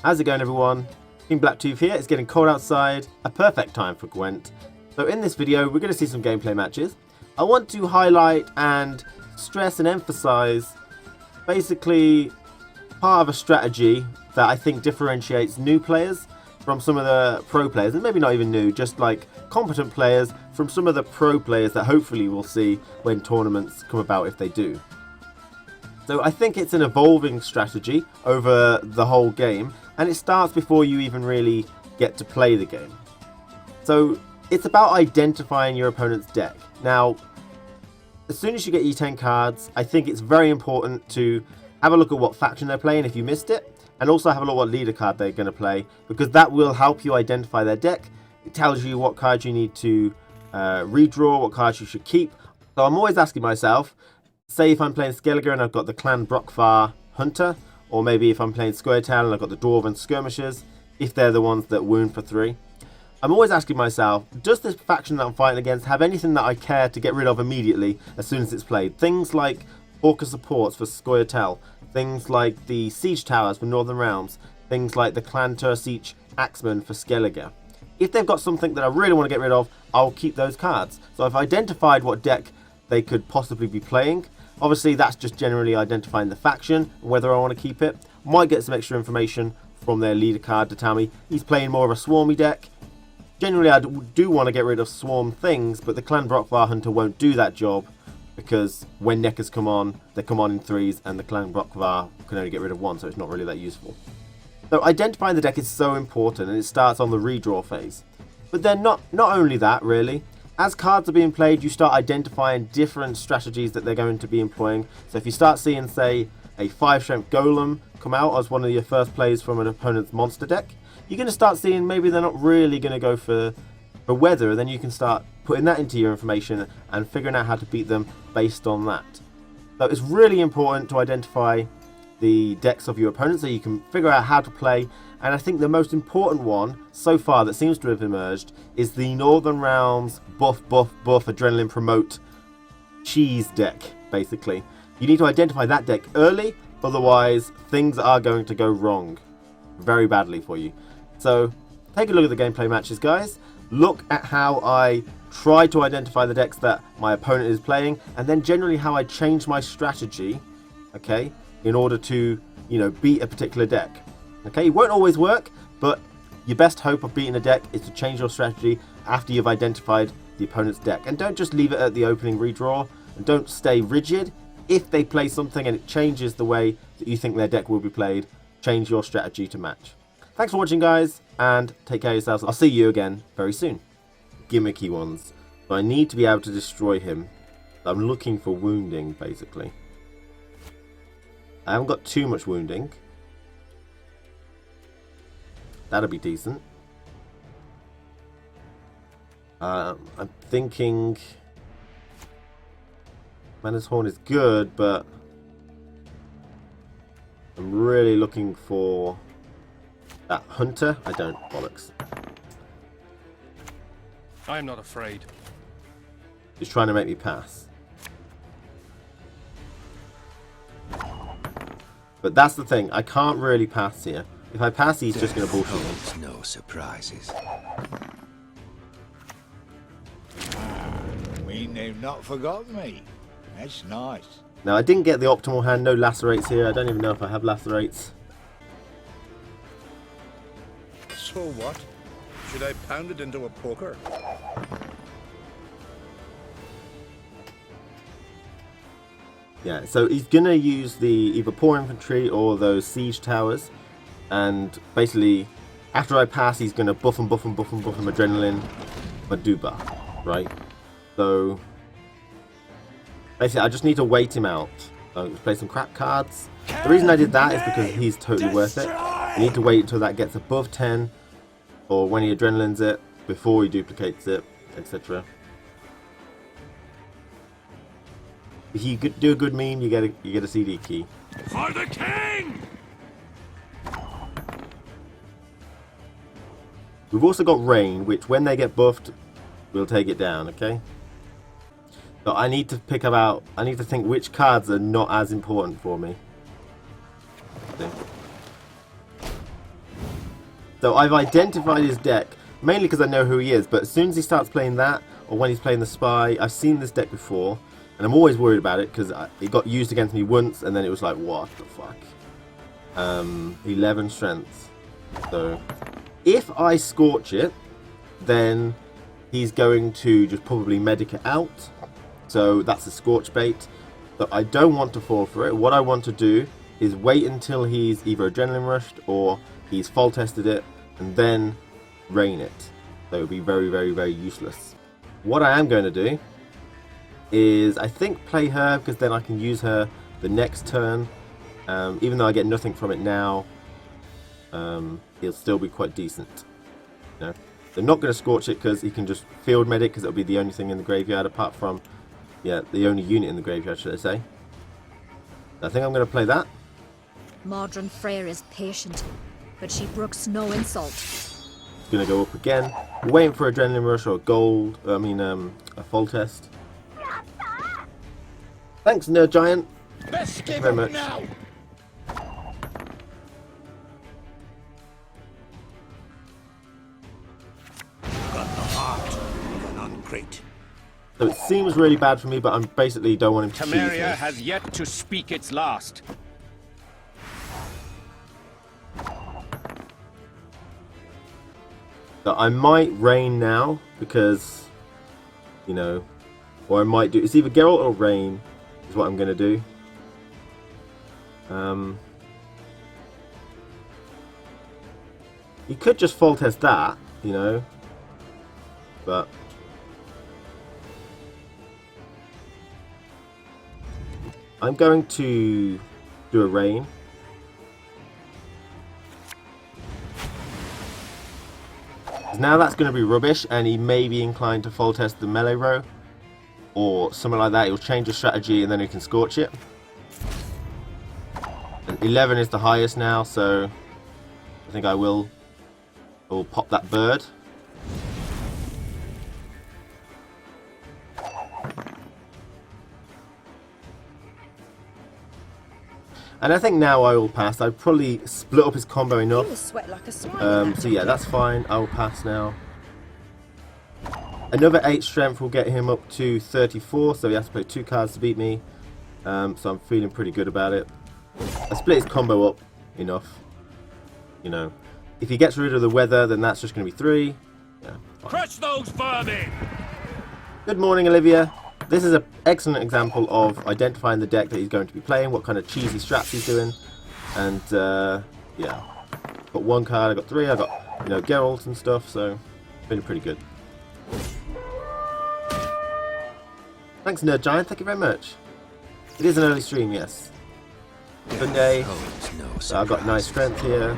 How's it going, everyone? Team Blacktooth here. It's getting cold outside, a perfect time for Gwent. So in this video we're going to see some gameplay matches. I want to highlight and stress and emphasize basically part of a strategy that I think differentiates new players from some of the pro players, and maybe not even new, just like competent players from some of the pro players that hopefully we'll see when tournaments come about, if they do. So I think it's an evolving strategy over the whole game, and it starts before you even really get to play the game. So it's about identifying your opponent's deck. Now, as soon as you get your 10 cards, I think it's very important to have a look at what faction they're playing if you missed it, and also have a look at what leader card they're going to play, because that will help you identify their deck. It tells you what cards you need to redraw, what cards you should keep. So I'm always asking myself, say if I'm playing Skellige and I've got the Clan Brockvar Hunter, or maybe if I'm playing Squiretail and I've got the Dwarven Skirmishers, if they're the ones that wound for 3. I'm always asking myself, does this faction that I'm fighting against have anything that I care to get rid of immediately as soon as it's played? Things like Orca supports for Squiretail, things like the Siege Towers for Northern Realms, things like the Clan Tursiche Axemen for Skellige. If they've got something that I really want to get rid of, I'll keep those cards. So I've identified what deck they could possibly be playing. Obviously that's just generally identifying the faction, whether I want to keep it. Might get some extra information from their leader card to tell me he's playing more of a swarmy deck. Generally I do want to get rid of swarm things, but the Clan Brockvar Hunter won't do that job, because when Neckers come on, they come on in 3s, and the Clan Brockvar can only get rid of 1, so it's not really that useful. So identifying the deck is so important, and it starts on the redraw phase. But then not only that, really. As cards are being played, you start identifying different strategies that they're going to be employing. So if you start seeing, say, a 5-strength Golem come out as one of your first plays from an opponent's monster deck, you're going to start seeing maybe they're not really going to go for weather, and then you can start putting that into your information and figuring out how to beat them based on that. So it's really important to identify the decks of your opponent so you can figure out how to play. And I think the most important one so far that seems to have emerged is the Northern Realms buff adrenaline promote cheese deck, basically. You need to identify that deck early, otherwise things are going to go wrong very badly for you. So take a look at the gameplay matches, guys. Look at how I try to identify the decks that my opponent is playing, and then generally how I change my strategy, okay, in order to, you know, beat a particular deck. Okay, it won't always work, but your best hope of beating a deck is to change your strategy after you've identified the opponent's deck. And don't just leave it at the opening redraw, and don't stay rigid. If they play something and it changes the way that you think their deck will be played, change your strategy to match. Thanks for watching, guys, and take care of yourselves. I'll see you again very soon. Gimmicky ones. So I need to be able to destroy him. I'm looking for wounding, basically. I haven't got too much wounding. That'll be decent. I'm thinking Manor's Horn is good, but I'm really looking for that Hunter. I don't. Bollocks. I am not afraid. He's trying to make me pass. But that's the thing. I can't really pass here. If I pass, he's just going to bullshit me. No surprises. Mean they've not forgotten me. That's nice. Now, I didn't get the optimal hand. No lacerates here. I don't even know if I have lacerates. So what? Should I pound it into a poker? Yeah, so he's going to use the either Poor Infantry or those Siege Towers. And basically, after I pass, he's going to buff him Adrenaline Maduba, right? So, basically, I just need to wait him out. So, play some crap cards. The reason I did that is because he's totally worth it. You need to wait until that gets above 10, or when he Adrenalines it, before he duplicates it, etc. If you do a good meme, you get a CD key. For the king! We've also got Rain, which when they get buffed, we'll take it down, okay? So I need to I need to think which cards are not as important for me. So I've identified his deck, mainly because I know who he is, but as soon as he starts playing that, or when he's playing the Spy, I've seen this deck before, and I'm always worried about it, because it got used against me once, and then it was like, what the fuck? 11 strength. So, if I Scorch it, then he's going to just probably medic it out. So that's a Scorch bait. But I don't want to fall for it. What I want to do is wait until he's either Adrenaline Rushed or he's Fall Tested it, and then rain it. So it would be very, very, very useless. What I am going to do is, I think, play her, because then I can use her the next turn. Even though I get nothing from it now, he'll still be quite decent. You know? They're not going to Scorch it because he can just Field Medic, because it'll be the only thing in the graveyard, apart from, yeah, the only unit in the graveyard, should I say. I think I'm going to play that. Modron Freyr is patient, but she brooks no insult. It's going to go up again. We're waiting for Adrenaline Rush or Gold, a Fall Test. Thanks, Nerd Giant. Let's give Very him much. now. Got the heart of an uncrate. So it seems really bad for me, but I basically don't want him to cheese me. Temeria has yet to speak its last. So I might rain now, because, you know, or I might do, it's either Geralt or rain is what I'm going to do. You could just Fall Test that, you know, but I'm going to do a rain. Now that's going to be rubbish, and he may be inclined to Fall Test the melee row, or something like that. He'll change the strategy and then he can Scorch it. And 11 is the highest now, so I think I will pop that bird. And I think now I will pass. I'd probably split up his combo enough. You sweat like a swine. So yeah, that's fine. I will pass now. Another 8 strength will get him up to 34, so he has to play 2 cards to beat me. So I'm feeling pretty good about it. I split his combo up enough. You know, if he gets rid of the weather, then that's just going to be 3. Yeah, fine. Crush those vermin! Good morning, Olivia. This is an excellent example of identifying the deck that he's going to be playing, what kind of cheesy straps he's doing, and yeah, got 1 card, I got 3, I got, you know, Geralt and stuff, so feeling pretty good. Thanks, Nerd Giant, thank you very much. It is an early stream, yes. Sunday, so I've got nice strength here.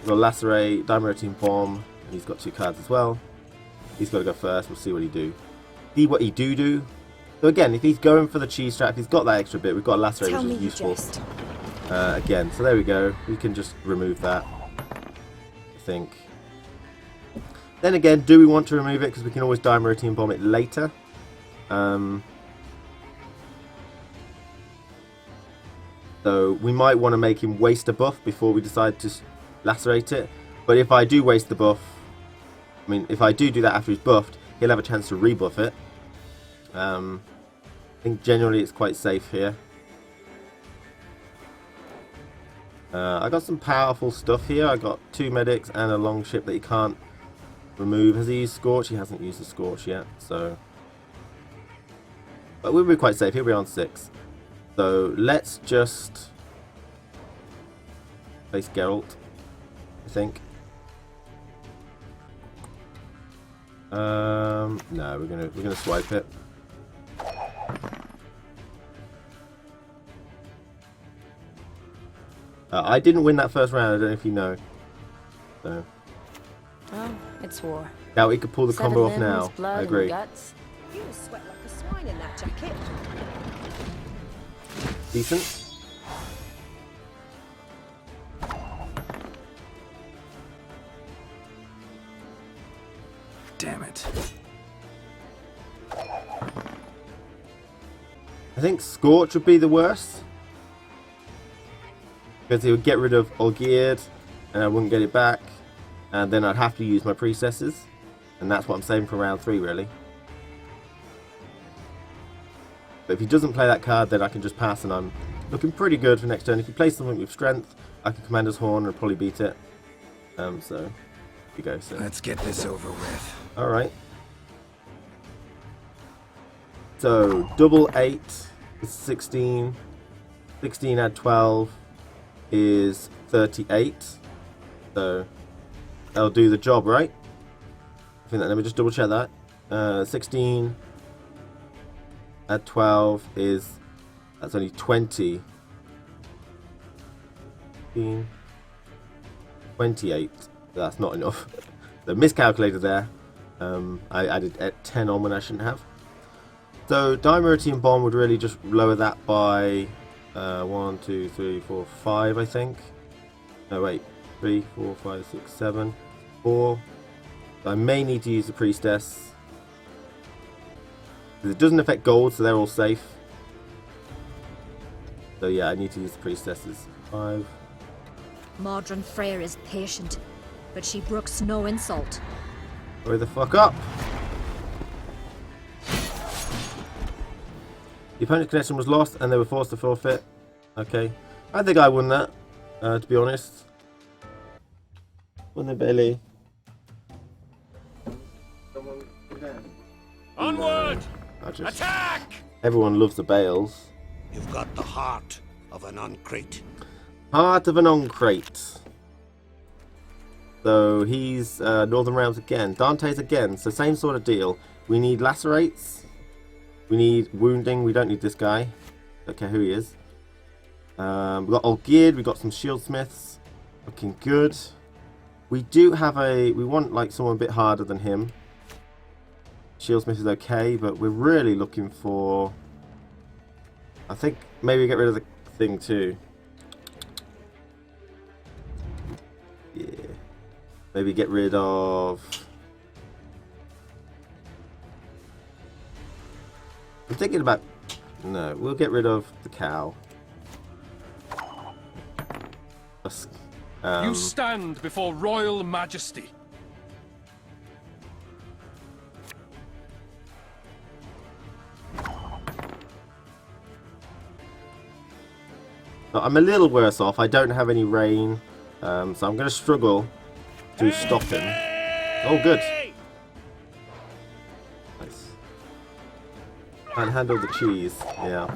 I've got Lacerate, Diamerating Bomb, and he's got 2 cards as well. He's got to go first, we'll see what he do. See what he do. So again, if he's going for the cheese strap, he's got that extra bit. We've got Lacerate, which is useful. Again, so there we go. We can just remove that, I think. Then again, do we want to remove it? Because we can always Diamerating Bomb it later. So we might want to make him waste a buff before we decide to Lacerate it. But if I do waste the buff, I mean, if I do that after he's buffed, he'll have a chance to rebuff it. I think generally it's quite safe here. I got some powerful stuff here. I got 2 medics and a long ship that he can't remove. Has he used Scorch? He hasn't used the Scorch yet, so. But we'll be quite safe. He'll be on 6. So let's just face Geralt, I think. No, we're gonna swipe it. I didn't win that first round. I don't know if you know. So. Oh, it's war. Now he could pull the 7 combo off limbs, now. blood I agree. And guts. You sweat like a swine in that jacket. Decent. Damn it. I think Scorch would be the worst. Because he would get rid of Olgierd and I wouldn't get it back. and then I'd have to use my priestesses, and that's what I'm saving for round 3 really. But if he doesn't play that card, then I can just pass and I'm looking pretty good for next turn. If he plays something with strength, I can Commander's Horn and probably beat it. So, here we go. So. Let's get this over with. Alright. So, double 8 is 16. 16 add 12 is 38. So, that'll do the job, right? I think that, let me just double check that. 16 add 12 is, that's only 20. 15, 28. That's not enough. So miscalculated there. I added 10 on when I shouldn't have. So Dimeritium Bomb would really just lower that by 1, 2, 3, 4, 5, I think. No, wait. 3, 4, 5, 6, 7, 4. So I may need to use the Priestess. It doesn't affect gold, so they're all safe. So yeah, I need to use the Priestesses. 5. Modron Freyr is patient, but she brooks no insult. Hurry the fuck up! The opponent's connection was lost and they were forced to forfeit. Okay. I think I won that, to be honest. Won the Bailey. Onward! No, Attack! everyone loves the Bales. You've got the heart of an uncrate. Heart of an Oncrate. So he's Northern Realms again. Dante's again. So same sort of deal. We need Lacerates. We need Wounding. We don't need this guy. Don't care who he is. We've got Olgierd. We've got some Shieldsmiths. Looking good. We do have a... We want like someone a bit harder than him. Shieldsmith is okay, but we're really looking for... I think maybe get rid of the thing too. Yeah. Maybe get rid of... I'm thinking about... No, we'll get rid of the cow. You stand before royal majesty. I'm a little worse off. I don't have any rain, so I'm going to struggle to stop him. Oh, good. Nice. Can't handle the cheese. Yeah.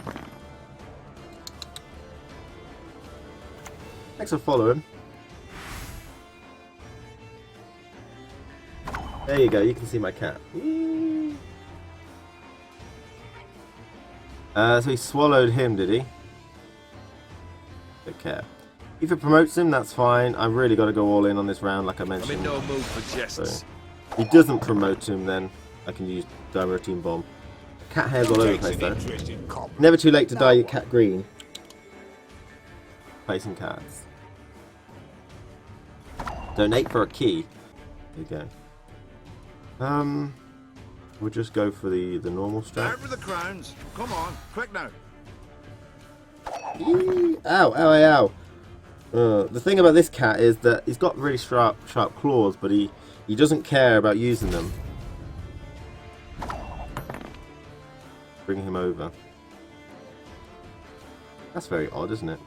Thanks for following. There you go. You can see my cat. So he swallowed him, did he? Don't care. If it promotes him, that's fine. I've really got to go all in on this round, like I mentioned. I'm in no mood for jests. So, if he doesn't promote him, then I can use Dimeritium Bomb. Cat hair's all over the place, though. Never too late to dye your cat green. Placing cards. Donate for a key. There you go. We'll just go for the normal strat. Out with the crowns. Come on, quick now. Ow, ow, ow, ow. The thing about this cat is that he's got really sharp claws, but he doesn't care about using them. Bring him over. That's very odd, isn't it?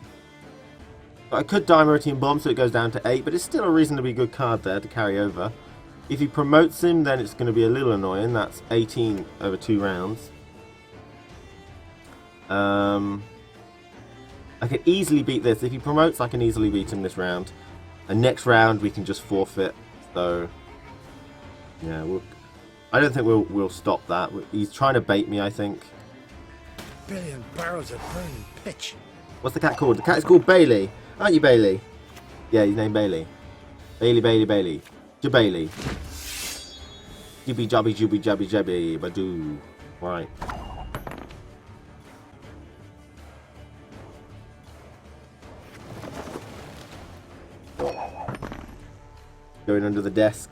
But I could Dimeritium Bomb so it goes down to 8, but it's still a reasonably good card there to carry over. If he promotes him, then it's going to be a little annoying. That's 18 over 2 rounds. I can easily beat this. If he promotes, I can easily beat him this round. And next round, we can just forfeit. So, yeah, I don't think we'll stop that. He's trying to bait me, I think. Billion barrels of burning pitch. What's the cat called? The cat is called Bailey. Aren't you Bailey? Yeah, he's named Bailey. Bailey, Bailey, Bailey. Bailey. Jibby jabby jibby jabby jabby badoo. Right. Going under the desk.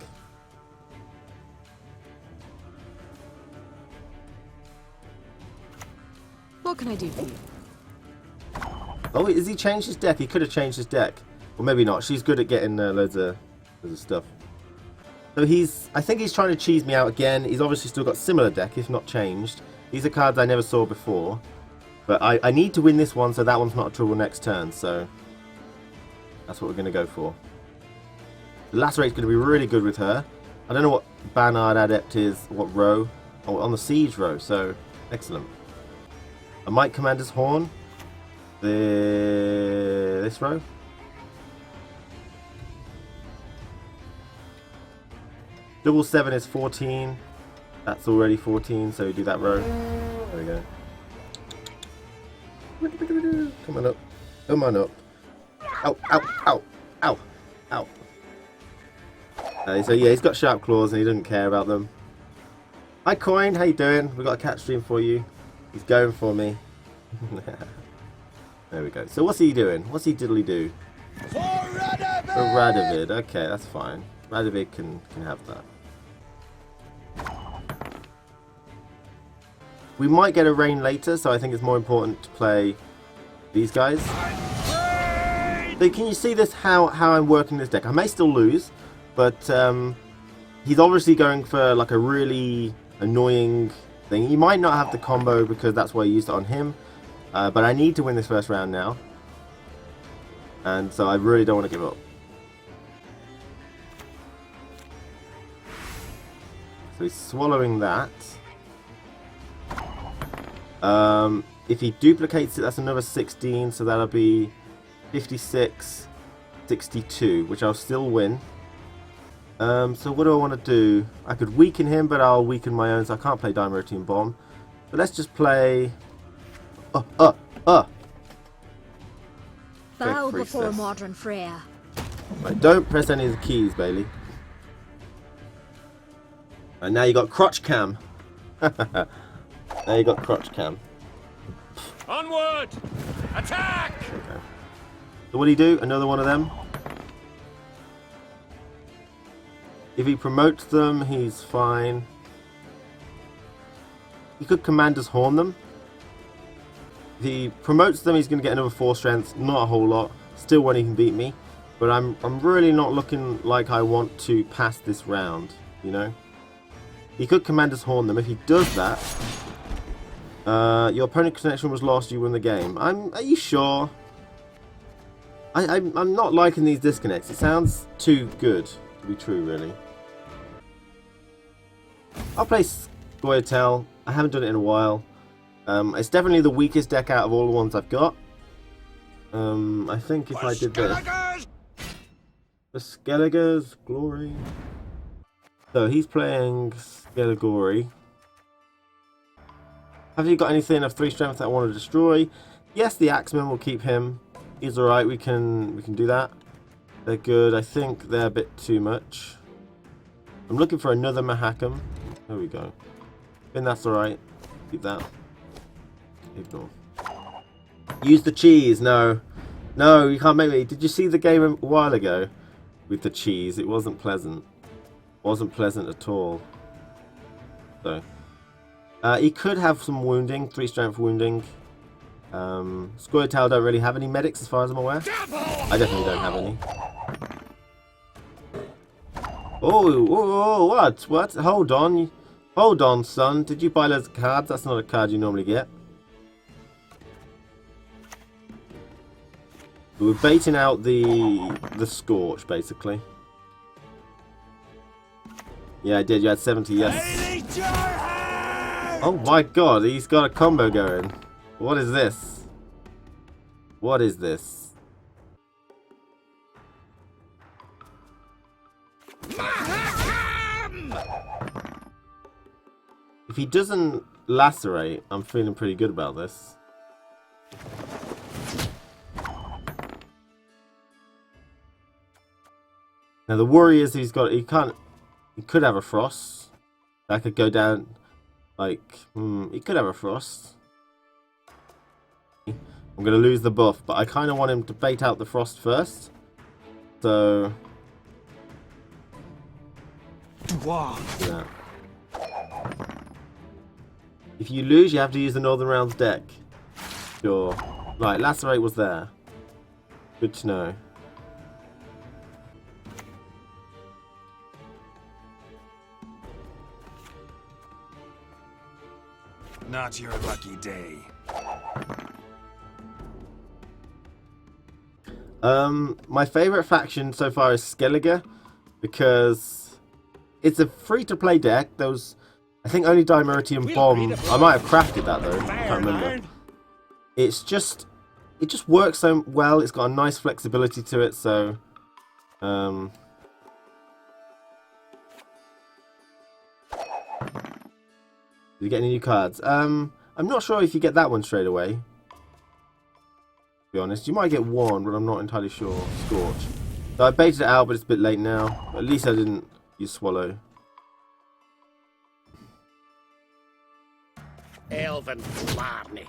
What can I do for you? Oh, has he changed his deck? He could have changed his deck. Or maybe not. She's good at getting loads of stuff. So I think he's trying to cheese me out again. He's obviously still got similar deck, if not changed. These are cards I never saw before. But I need to win this one, so that one's not a trouble next turn. So that's what we're going to go for. The Lacerate's going to be really good with her. I don't know what Banard Adept is, what row. Oh, on the Siege row, so excellent. I might Commander's Horn. This row. Double 7 is 14. That's already 14, so we do that row. There we go. Come on up. Come on up. Ow, ow, ow, ow, ow. So yeah, he's got sharp claws and he doesn't care about them. Hi Coin, how you doing? We've got a cat stream for you. He's going for me. There we go. So what's he doing? What's he diddly do? For Radovid! For Radovid. Okay, that's fine. Radovid can have that. We might get a rain later, so I think it's more important to play these guys. So can you see this, how I'm working this deck? I may still lose, but he's obviously going for like a really annoying thing. He might not have the combo because that's why I used it on him. But I need to win this first round now. And so I really don't want to give up. So he's swallowing that. If he duplicates it, that's another 16, so that'll be 56, 62, which I'll still win. So what do I want to do? I could weaken him, but I'll weaken my own, so I can't play Dimeritium Bomb. But let's just play... Bow Great before priestess. modern Freya. Right, don't press any of the keys, Bailey. And now you got crotch cam. Now you got crotch cam. Onward! Attack! Okay. So what do you do? Another one of them. If he promotes them, he's fine. He could Commander's Horn them. If he promotes them, he's going to get another 4 strength. Not a whole lot. Still one he can beat me. But I'm really not looking like I want to pass this round, you know? He could Commander's Horn them. If he does that, your opponent connection was lost, you win the game. Are you sure? I'm not liking these disconnects. It sounds too good to be true, really. I'll play Scoia'tael. I haven't done it in a while. It's definitely the weakest deck out of all the ones I've got. I think if I did this... The Skellige's Glory. So he's playing Skelligori. Have you got anything of 3 strength that I want to destroy? Yes, the Axeman will keep him. He's alright, we can do that. They're good. I think they're a bit too much. I'm looking for another Mahakam. There we go. Then that's alright. Keep that. Ignore. Use the cheese. No. No, you can't make me. Did you see the game a while ago? With the cheese. It wasn't pleasant. Wasn't pleasant at all. So. He could have some wounding. 3 strength wounding. Scoia'tael don't really have any medics as far as I'm aware. I definitely don't have any. Oh, what? What? Hold on. Hold on, son. Did you buy loads of cards? That's not a card you normally get. We're baiting out the Scorch, basically. Yeah, I did. You had 70, yes. Oh my god, he's got a combo going. What is this? What is this? If he doesn't lacerate, I'm feeling pretty good about this. Now the worry is he could have a frost. That could go down like he could have a frost. I'm gonna lose the buff, but I kind of want him to bait out the frost first. So yeah. If you lose, you have to use the Northern Realms deck. Sure. Right, Lacerate was there. Good to know. Not your lucky day. My favourite faction so far is Skellige, because it's a free-to-play deck. Those, I think, only Dimeridian Bomb. I might have crafted that though. I can't remember. It just works so well. It's got a nice flexibility to it. So, you get any new cards? I'm not sure if you get that one straight away. To be honest, you might get one, but I'm not entirely sure. Scorch. So I baited it out, but it's a bit late now. At least I didn't use Swallow. Elven Blarney.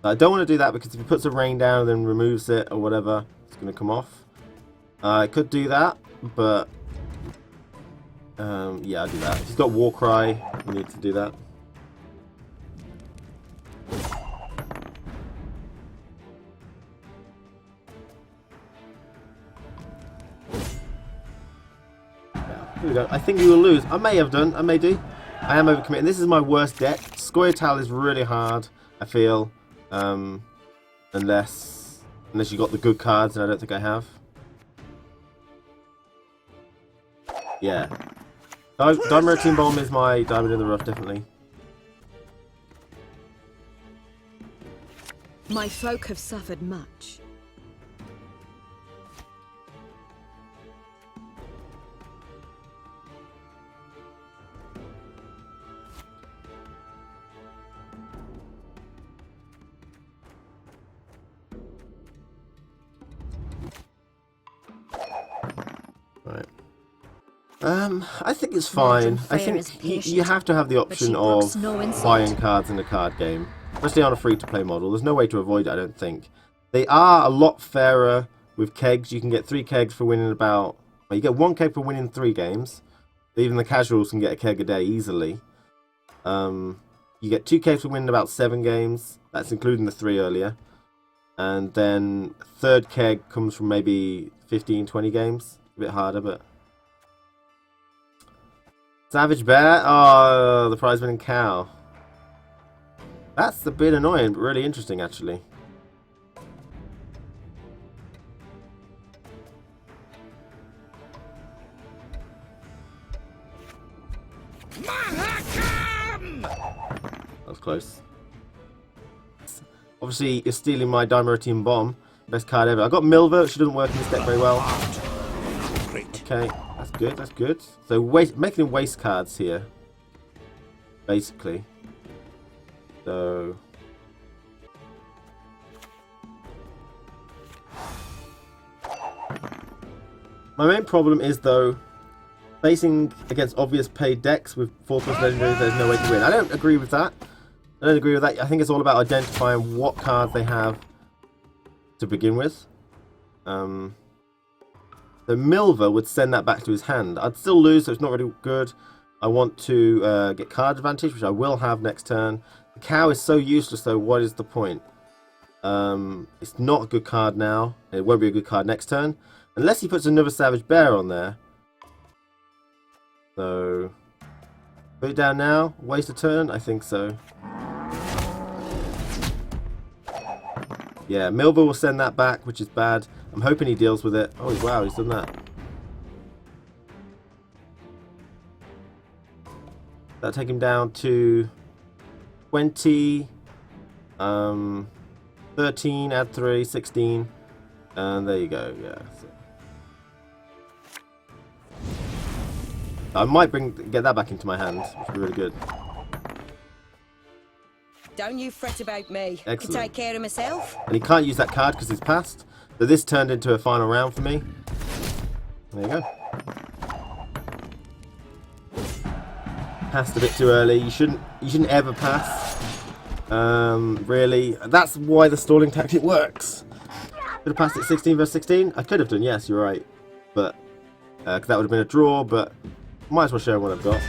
I don't want to do that because if he puts a rain down and then removes it or whatever, it's going to come off. I could do that, but yeah, I'll do that. If he's got Warcry, we need to do that. Yeah, here we go. I think we will lose. I may have done. I may do. I am overcommitting. This is my worst deck. Scoia'tael is really hard, I feel. Unless you got the good cards, and I don't think I have. Yeah. Dimeridian Bomb is my diamond in the rough, definitely. My folk have suffered much. Right. I think it's fine. I think you have to have the option of buying cards in a card game, especially on a free-to-play model. There's no way to avoid it, I don't think. They are a lot fairer with kegs. You can get 3 kegs for winning about... Well, you get 1 keg for winning 3 games. Even the casuals can get a keg a day easily. You get 2 kegs for winning about 7 games. That's including the 3 earlier. And then 3rd keg comes from maybe 15, 20 games. A bit harder, but... Savage Bear? Oh, the prize winning cow. That's a bit annoying, but really interesting, actually. That was close. Obviously, you're stealing my Dimeridian Bomb. Best card ever. I got Milva, which doesn't work in this deck very well. Okay, that's good, that's good. So making him waste cards here, basically. So... My main problem is, though, facing against obvious paid decks with 4+ legendaries, there's no way to win. I don't agree with that. I think it's all about identifying what cards they have to begin with. So Milva would send that back to his hand. I'd still lose, so it's not really good. I want to get card advantage, which I will have next turn. The cow is so useless, though. What is the point? It's not a good card now. And it won't be a good card next turn. Unless he puts another Savage Bear on there. So... Put it down now. Waste a turn? I think so. Yeah, Milva will send that back, which is bad. I'm hoping he deals with it. Oh, wow, he's done that. That'll take him down to 20, 13, add 3, 16. And there you go, yeah. So. I might get that back into my hand, which would be really good. Don't you fret about me. Excellent. Can take care of myself. And he can't use that card because it's passed. So this turned into a final round for me. There you go. Passed a bit too early. You shouldn't ever pass. Really. That's why the stalling tactic works. Could have passed it 16 versus 16. I could have done, yes, you're right. But because that would have been a draw. But might as well show what I've got.